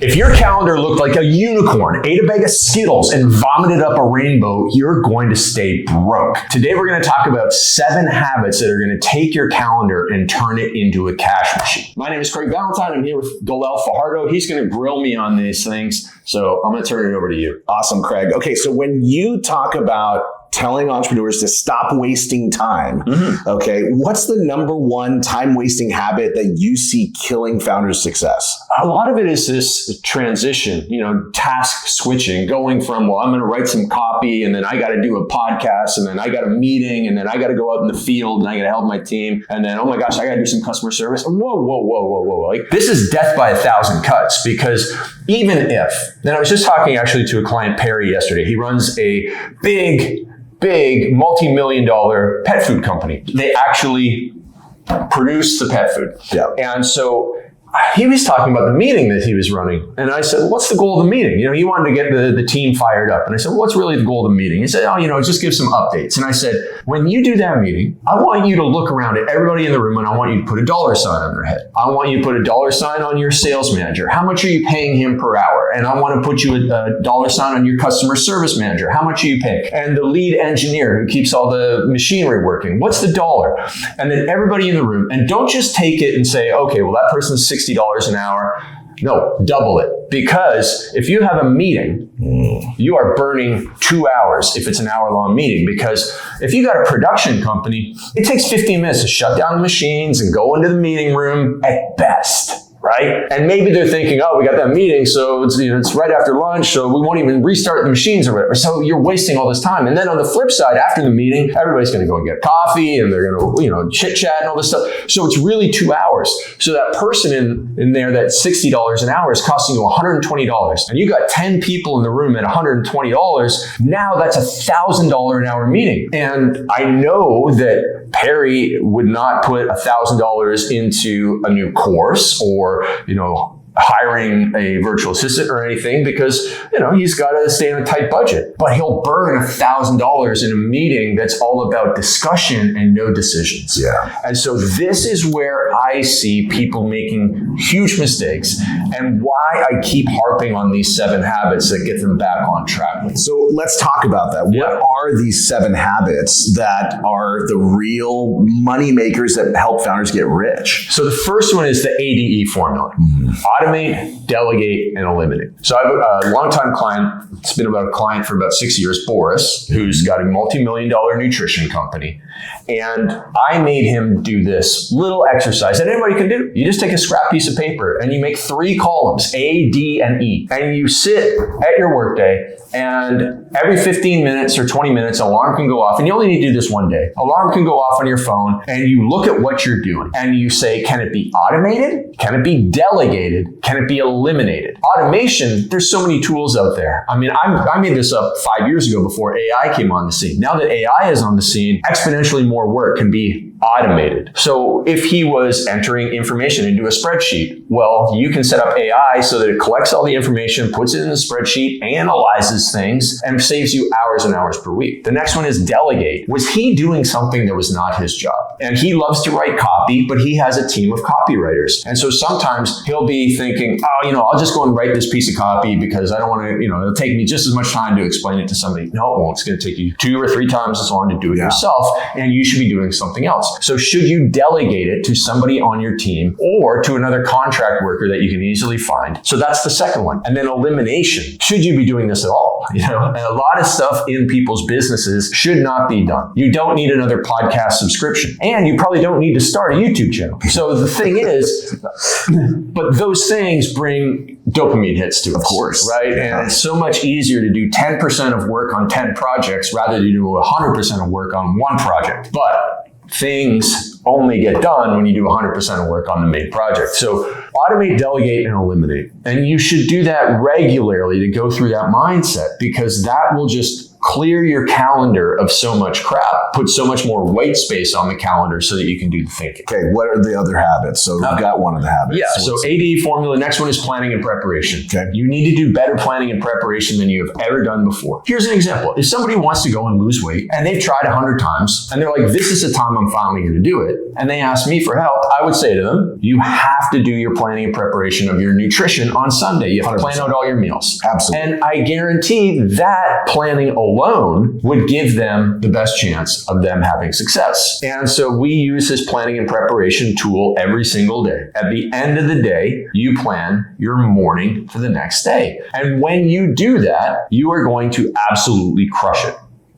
If your calendar looked like a unicorn, ate a bag of Skittles, and vomited up a rainbow, you're going to stay broke. Today, we're going to talk about 7 habits that are going to take your calendar and turn it into a cash machine. My name is Craig Ballantyne. I'm here with Galel Fajardo. He's going to grill me on these things. So I'm going to turn it over to you. Awesome, Craig. Okay, so when you talk about telling entrepreneurs to stop wasting time, okay, what's the number one time-wasting habit that you see killing founders' success? A lot of it is this transition, task switching, going from, well, I'm going to write some copy, and then I got to do a podcast, and then I got a meeting, and then I got to go out in the field, and I got to help my team, and then, oh my gosh, I got to do some customer service. Whoa. Like, this is death by 1,000 cuts, because even if, and I was just talking actually to a client, Perry, yesterday. He runs a big multi-million-dollar pet food company. They actually produce the pet food. Yeah. And so he was talking about the meeting that he was running. And I said, what's the goal of the meeting? He wanted to get the team fired up. And I said, what's really the goal of the meeting? He said, just give some updates. And I said, when you do that meeting, I want you to look around at everybody in the room and I want you to put a dollar sign on their head. I want you to put a dollar sign on your sales manager. How much are you paying him per hour? And I want to put you a dollar sign on your customer service manager. How much are you paying? And the lead engineer who keeps all the machinery working. What's the dollar? And then everybody in the room, and don't just take it and say, okay, well, that person's $60 an hour. No, double it. Because if you have a meeting, you are burning 2 hours if it's an hour-long meeting. Because if you got a production company, it takes 15 minutes to shut down the machines and go into the meeting room at best. Right? And maybe they're thinking, oh, we got that meeting, so it's right after lunch, so we won't even restart the machines or whatever. So you're wasting all this time. And then on the flip side, after the meeting, everybody's going to go and get coffee and they're going to, chit-chat and all this stuff. So it's really 2 hours. So that person in there, that $60 an hour is costing you $120. And you got 10 people in the room at $120. Now that's $1,000 an hour meeting. And I know that Perry would not put $1,000 into a new course or hiring a virtual assistant or anything because, he's got to stay on a tight budget. But he'll burn $1,000 in a meeting that's all about discussion and no decisions. Yeah. And so this is where I see people making huge mistakes and why I keep harping on these 7 habits that get them back on track. So let's talk about that. Yeah. What are these 7 habits that are the real money makers that help founders get rich? So the first one is the ADE formula. Automate, delegate, and eliminate. So I have a longtime client. It's been about a client for about 6 years, Boris, who's got a multi-million-dollar nutrition company. And I made him do this little exercise that anybody can do. You just take a scrap piece of paper and you make 3 columns, A, D, and E. And you sit at your workday and every 15 minutes or 20 minutes, alarm can go off. And you only need to do this one day. Alarm can go off on your phone and you look at what you're doing and you say, can it be automated? Can it be delegated? Can it be eliminated? Automation, there's so many tools out there. I mean, I made this up 5 years ago before AI came on the scene. Now that AI is on the scene, exponentially more work can be automated. So if he was entering information into a spreadsheet, well, you can set up AI so that it collects all the information, puts it in the spreadsheet, analyzes things, and saves you hours and hours per week. The next one is delegate. Was he doing something that was not his job? And he loves to write copy, but he has a team of copywriters. And so sometimes he'll be thinking, I'll just go and write this piece of copy because I don't want to, it'll take me just as much time to explain it to somebody. No, it won't. It's going to take you 2 or 3 times as long to do it yourself, and you should be doing something else. So should you delegate it to somebody on your team or to another contract worker that you can easily find? So that's the second one. And then elimination. Should you be doing this at all? And a lot of stuff in people's businesses should not be done. You don't need another podcast subscription. And you probably don't need to start a YouTube channel. So the thing is, but those things bring dopamine hits to us. Of course. Right? And it's so much easier to do 10% of work on 10 projects rather than do 100% of work on one project. But things only get done when you do 100% of work on the main project. So automate, delegate, and eliminate. And you should do that regularly to go through that mindset because that will just clear your calendar of so much crap, put so much more white space on the calendar so that you can do the thinking. Okay, what are the other habits? So we've got one of the habits. Yeah, so ADE formula, next one is planning and preparation. Okay. You need to do better planning and preparation than you have ever done before. Here's an example. If somebody wants to go and lose weight and they've tried 100 times and they're like, this is the time I'm finally going to do it, and they ask me for help, I would say to them, you have to do your planning and preparation of your nutrition on Sunday. You have to 100%. plan out all your meals. Absolutely. And I guarantee that planning alone would give them the best chance of them having success. And so we use this planning and preparation tool every single day. At the end of the day, you plan your morning for the next day. And when you do that, you are going to absolutely crush it.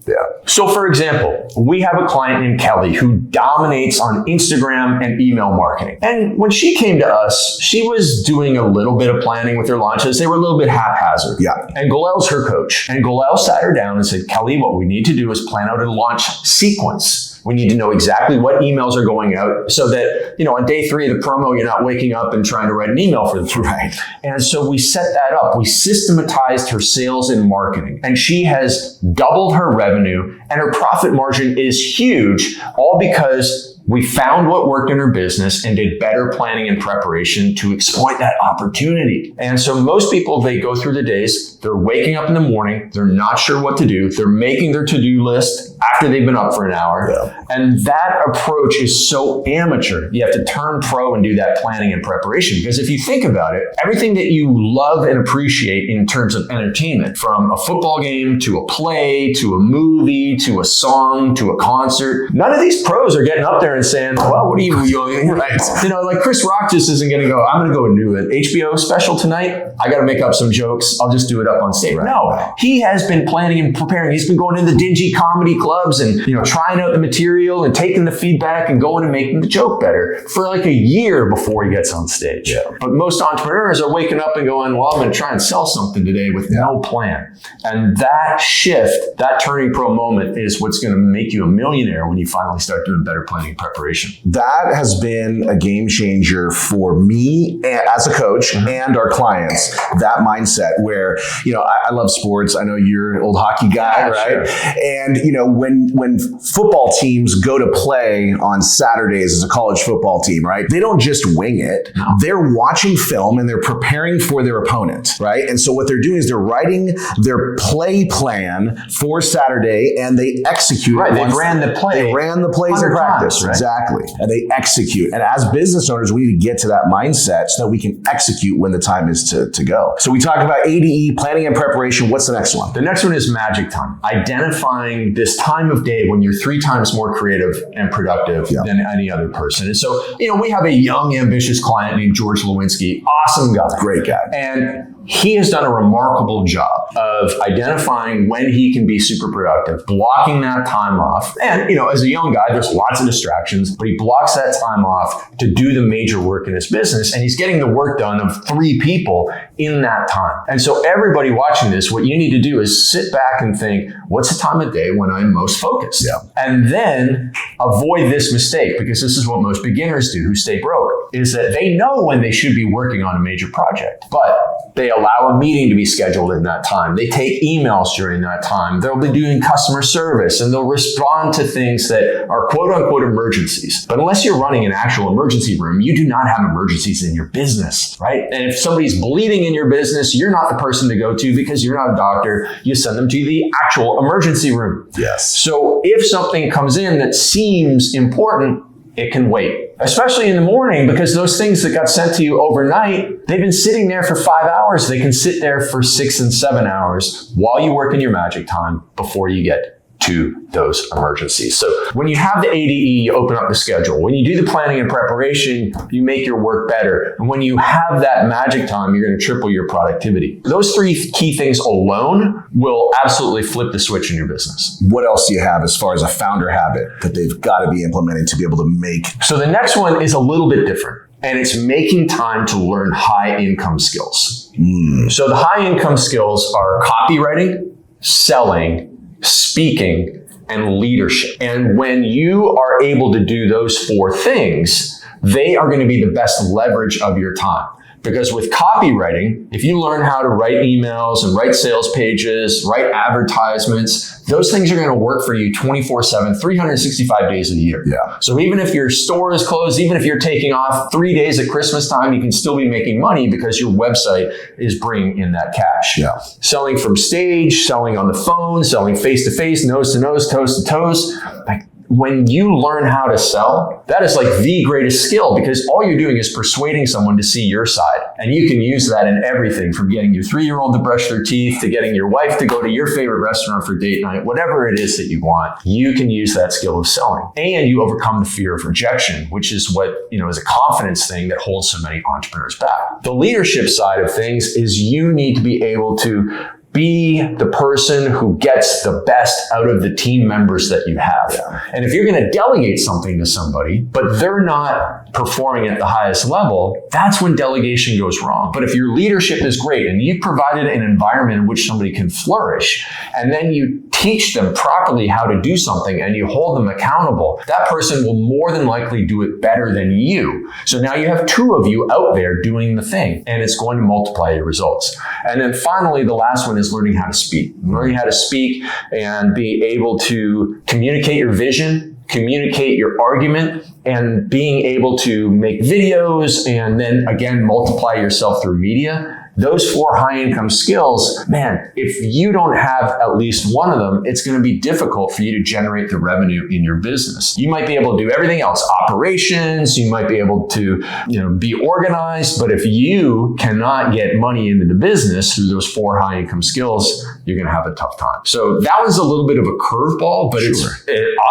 Yeah. So for example, we have a client named Kelly who dominates on Instagram and email marketing. And when she came to us, she was doing a little bit of planning with her launches. They were a little bit haphazard. Yeah. And Galel's her coach. And Galel sat her down and said, Kelly, what we need to do is plan out a launch sequence. We need to know exactly what emails are going out so that, on day 3 of the promo, you're not waking up and trying to write an email for them. Right. And so we set that up. We systematized her sales and marketing, and she has doubled her revenue, and her profit margin is huge, all because we found what worked in her business and did better planning and preparation to exploit that opportunity. And so most people, they go through the days, they're waking up in the morning, they're not sure what to do, they're making their to-do list after they've been up for an hour. Yeah. And that approach is so amateur. You have to turn pro and do that planning and preparation. Because if you think about it, everything that you love and appreciate in terms of entertainment, from a football game to a play, to a movie, to a song, to a concert, none of these pros are getting up there and saying, well, what are you doing? Right. Like Chris Rock just isn't going to go, I'm going to go and do an HBO special tonight. I got to make up some jokes. I'll just do it up on stage. Right. No, he has been planning and preparing. He's been going to the dingy comedy clubs and, trying out the material and taking the feedback and going and making the joke better for like a year before he gets on stage. Yeah. But most entrepreneurs are waking up and going, well, I'm going to try and sell something today with no plan. And that shift, that turning pro moment is what's going to make you a millionaire when you finally start doing better planning and preparation. That has been a game changer for me as a coach and our clients, that mindset where, I love sports. I know you're an old hockey guy, right? Sure. And, when football teams go to play on Saturdays as a college football team, right? They don't just wing it. No. They're watching film and they're preparing for their opponent, right? And so what they're doing is they're writing their play plan for Saturday and they execute. Right. They ran the play. They ran the plays in practice. Right? Exactly. And they execute. And as business owners, we need to get to that mindset so that we can execute when the time is to go. So we talk about ADE, planning and preparation. What's the next one? The next one is magic time. Identifying this time of day when you're 3 times more creative and productive than any other person. And so, we have a young, ambitious client named George Lewinsky. Awesome guy. Great guy. And he has done a remarkable job of identifying when he can be super productive, blocking that time off. And, as a young guy, there's lots of distractions, but he blocks that time off to do the major work in his business. And he's getting the work done of 3 people in that time. And so everybody watching this, what you need to do is sit back and think, what's the time of day when I'm most focused? Yeah. And then avoid this mistake, because this is what most beginners do who stay broke, is that they know when they should be working on a major project, but they allow a meeting to be scheduled in that time. They take emails during that time. They'll be doing customer service and they'll respond to things that are quote unquote emergencies. But unless you're running an actual emergency room, you do not have emergencies in your business, right? And if somebody's bleeding in your business, you're not the person to go to because you're not a doctor. You send them to the actual emergency room. Yes. So if something comes in that seems important, it can wait, especially in the morning, because those things that got sent to you overnight, they've been sitting there for 5 hours. They can sit there for 6 and 7 hours while you work in your magic time before you get to those emergencies. So when you have the ADE, you open up the schedule. When you do the planning and preparation, you make your work better. And when you have that magic time, you're going to triple your productivity. Those 3 key things alone will absolutely flip the switch in your business. What else do you have as far as a founder habit that they've got to be implementing to be able to make? So the next one is a little bit different, and it's making time to learn high income skills. So the high income skills are copywriting, selling, speaking, and leadership. And when you are able to do those 4 things, they are going to be the best leverage of your time. Because with copywriting, if you learn how to write emails and write sales pages, write advertisements, those things are going to work for you 24/7, 365 days a year. Yeah. So even if your store is closed, even if you're taking off 3 days at Christmas time, you can still be making money because your website is bringing in that cash. Yeah. Selling from stage, selling on the phone, selling face-to-face, nose-to-nose, toes-to-toes. Like, when you learn how to sell, that is like the greatest skill, because all you're doing is persuading someone to see your side. And you can use that in everything, from getting your 3-year-old to brush their teeth, to getting your wife to go to your favorite restaurant for date night, whatever it is that you want, you can use that skill of selling. And you overcome the fear of rejection, which is what, is a confidence thing that holds so many entrepreneurs back. The leadership side of things is you need to be able to be the person who gets the best out of the team members that you have. Yeah. And if you're going to delegate something to somebody, but they're not performing at the highest level, that's when delegation goes wrong. But if your leadership is great and you've provided an environment in which somebody can flourish, and then you teach them properly how to do something and you hold them accountable, that person will more than likely do it better than you. So now you have 2 of you out there doing the thing, and it's going to multiply your results. And then finally, the last one is learning how to speak. Learning how to speak and be able to communicate your vision, communicate your argument, and being able to make videos and then again multiply yourself through media. Those 4 high-income skills, man, if you don't have at least one of them, it's going to be difficult for you to generate the revenue in your business. You might be able to do everything else, operations, you might be able to, be organized, but if you cannot get money into the business through those 4 high-income skills, you're going to have a tough time. So that was a little bit of a curveball, but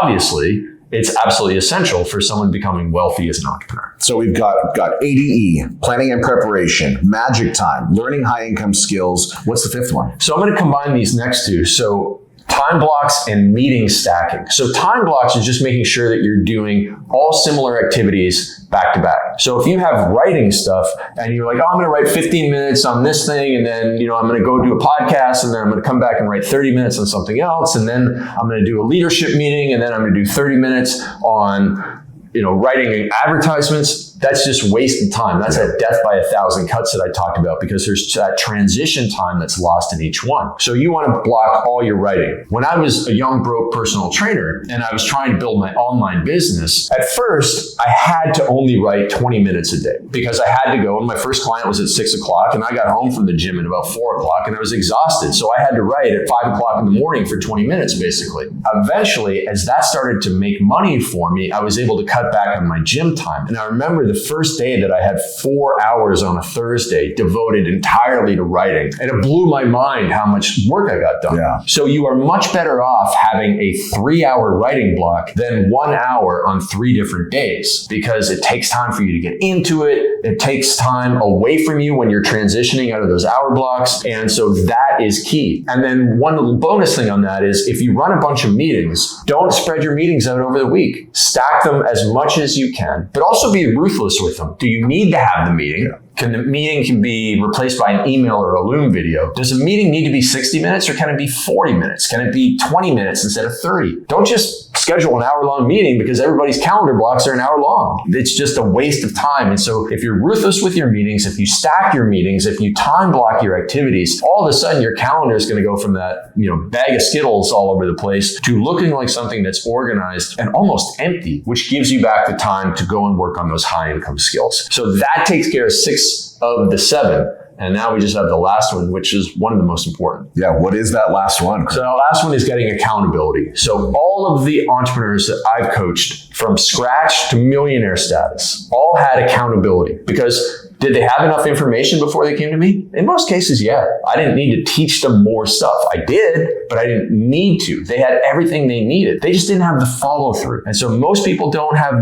obviously, it's absolutely essential for someone becoming wealthy as an entrepreneur. So we've got ADE, planning and preparation, magic time, learning high income skills. What's the 5th one? So I'm going to combine these next 2. So time blocks and meeting stacking. So time blocks is just making sure that you're doing all similar activities back to back. So if you have writing stuff and you're like, I'm going to write 15 minutes on this thing, and then, I'm going to go do a podcast, and then I'm going to come back and write 30 minutes on something else, and then I'm going to do a leadership meeting, and then I'm going to do 30 minutes on writing advertisements, that's just wasted time. That's a death by 1,000 cuts that I talked about, because there's that transition time that's lost in each one. So you want to block all your writing. When I was a young broke personal trainer and I was trying to build my online business, at first I had to only write 20 minutes a day, because I had to go, and my first client was at 6 o'clock, and I got home from the gym at about 4 o'clock, and I was exhausted. So I had to write at 5 o'clock in the morning for 20 minutes, basically. Eventually, as that started to make money for me, I was able to cut back on my gym time. And I remember the first day that I had 4 hours on a Thursday devoted entirely to writing. And it blew my mind how much work I got done. Yeah. So you are much better off having a 3-hour writing block than 1 hour on 3 different days, because it takes time for you to get into it. It takes time away from you when you're transitioning out of those hour blocks. And so that is key. And then one little bonus thing on that is, if you run a bunch of meetings, don't spread your meetings out over the week. Stack them as much as you can, but also be ruthless with them. Do you need to have the meeting? Yeah. Can the meeting be replaced by an email or a Loom video? Does a meeting need to be 60 minutes, or can it be 40 minutes? Can it be 20 minutes instead of 30? Don't just schedule an hour-long meeting because everybody's calendar blocks are an hour long. It's just a waste of time. And so if you're ruthless with your meetings, if you stack your meetings, if you time block your activities, all of a sudden your calendar is going to go from that, bag of Skittles all over the place to looking like something that's organized and almost empty, which gives you back the time to go and work on those high income skills. So that takes care of 6 of the 7. And now we just have the last one, which is one of the most important. Yeah, what is that last one? So the last one is getting accountability. So all of the entrepreneurs that I've coached from scratch to millionaire status all had accountability, because did they have enough information before they came to me? In most cases, yeah. I didn't need to teach them more stuff. I did, but I didn't need to. They had everything they needed. They just didn't have the follow through. And so most people don't have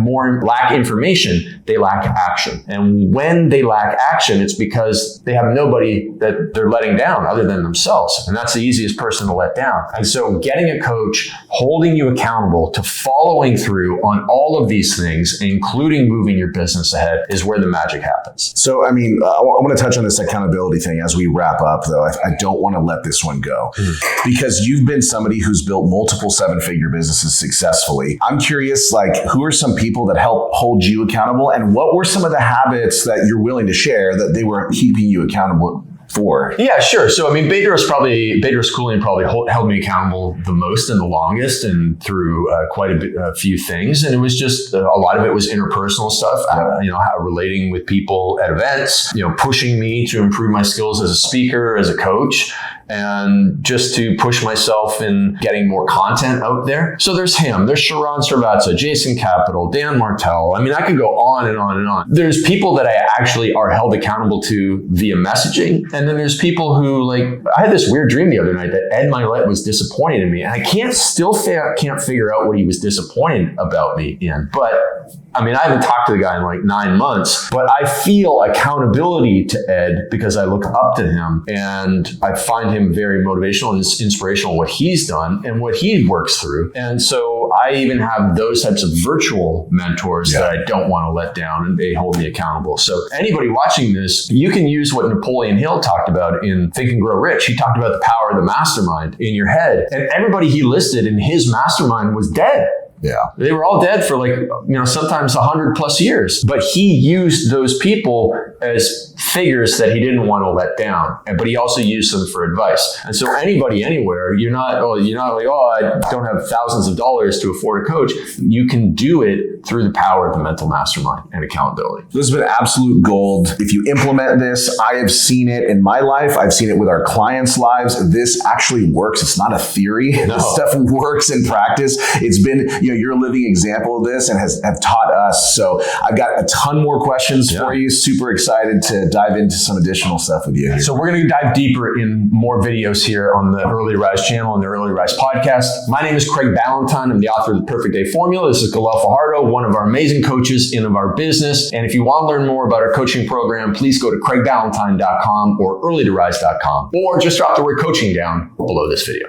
lack information, they lack action. And when they lack action, it's because they have nobody that they're letting down other than themselves. And that's the easiest person to let down. And so getting a coach, holding you accountable to following through on all of these things, including moving your business ahead, is where the magic happens. So, I mean, I want to touch on this accountability thing as we wrap up, though. I don't want to let this one go because you've been somebody who's built multiple 7-figure businesses successfully. I'm curious, like, who are some people that help hold you accountable, and what were some of the habits that you're willing to share that they were keeping you accountable for? Yeah, sure. So, I mean, Bader's Schooling probably held me accountable the most and the longest, and through quite a few things. And it was just a lot of it was interpersonal stuff. How relating with people at events. Pushing me to improve my skills as a speaker, as a coach, and just to push myself in getting more content out there. So there's him. There's Sharon Servatza, Jason Capital, Dan Martell. I mean, I could go on and on and on. There's people that I actually are held accountable to via messaging. And then there's people who, like, I had this weird dream the other night that Ed Milet was disappointed in me. And I can't figure out what he was disappointed about me in. But I mean, I haven't talked to the guy in like 9 months, but I feel accountability to Ed because I look up to him and I find him very motivational and inspirational what he's done and what he works through. And so I even have those types of virtual mentors that I don't want to let down, and they hold me accountable. So anybody watching this, you can use what Napoleon Hill talked about in Think and Grow Rich. He talked about the power of the mastermind in your head, and everybody he listed in his mastermind was dead. Yeah. They were all dead for sometimes 100+ years. But he used those people as figures that he didn't want to let down. But he also used them for advice. And so anybody anywhere, you're not like, I don't have thousands of dollars to afford a coach. You can do it through the power of the mental mastermind and accountability. This has been absolute gold. If you implement this, I have seen it in my life. I've seen it with our clients' lives. This actually works. It's not a theory. No. This stuff works in practice. It's been, you're a living example of this and have taught us. So I've got a ton more questions for you. Super excited to dive into some additional stuff with you. So we're going to dive deeper in more videos here on the Early to Rise channel and the Early to Rise podcast. My name is Craig Ballantyne. I'm the author of The Perfect Day Formula. This is Galel Fajardo, one of our amazing coaches in our business. And if you want to learn more about our coaching program, please go to craigballantyne.com or earlytorise.com, or just drop the word coaching down below this video.